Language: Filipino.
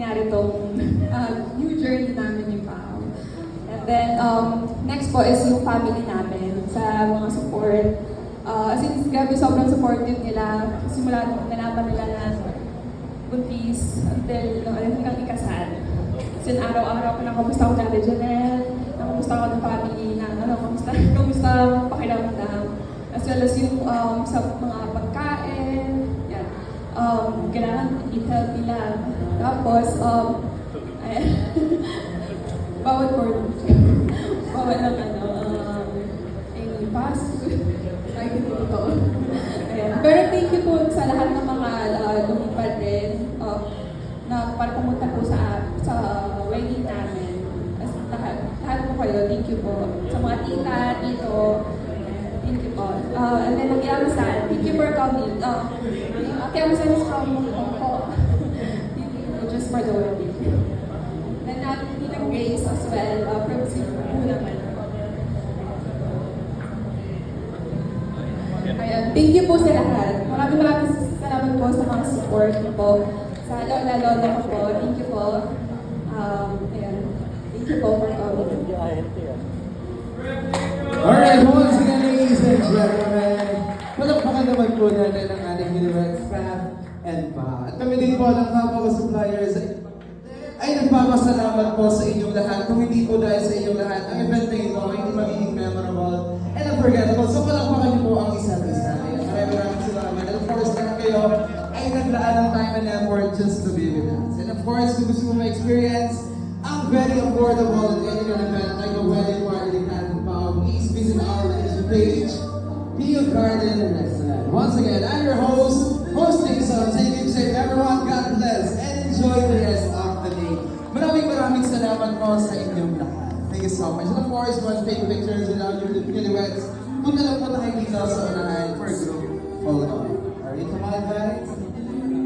mangyari tong new journey namin ni Pao. And then, next po is yung family namin sa mga support. Since grabe sobrang supportive nila, simula nung nalaman nila na buntis until hanggang ikasal. Kasi araw-araw ko na kamusta ko natin Janelle, kamusta ko ng family na kamusta pakiramdam. As well as yung sa mga pagkain, yan. Kailangan eat healthy lang. Tapos, bawal lang fast food. Ay, ito. Pero thank you po sa lahat ng mga lumipad rin na para pumunta po sa wedding namin. As lahat po kayo, thank you po. Sa mga tita, tito, thank you po. And then nag-iamasan, thank you for coming. Nag-iamasan is from Hong Kong. Thank you just for the wedding. Then Tita Grace as well, from Cebu naman. Ayan, thank you po sa lahat. Maraming salamat po sa mga support niyo po. Sa lola ko po, thank you po. Ayan, thank you po for coming. Alright, once again, ladies and gentlemen, palakpakan naman po natin ang ating Univex staff and pa. At kami din po ng kapwa suppliers ay nagpapasalamat po sa inyong lahat. Kung hindi po dahil sa inyong lahat, ang event na ito ay hindi magiging memorable and unforgettable. So palakpakan niyo po ang isa't isa. Maraming salamat. And of course, lahat kayo ay naglaan ng time and effort just to be with us. And of course, kung gusto mo ma-experience ang very affordable and elegant event like a wedding party at Pao, please visit our Facebook page, Pio Garden Restaurant. Once again, I'm your host, hosting so take it safe everyone, God bless, and enjoy the rest of the day. Maraming salamat po sa inyong lahat. Thank you so much. And of course, once take pictures with our newlyweds, punta lang po tayo dito sa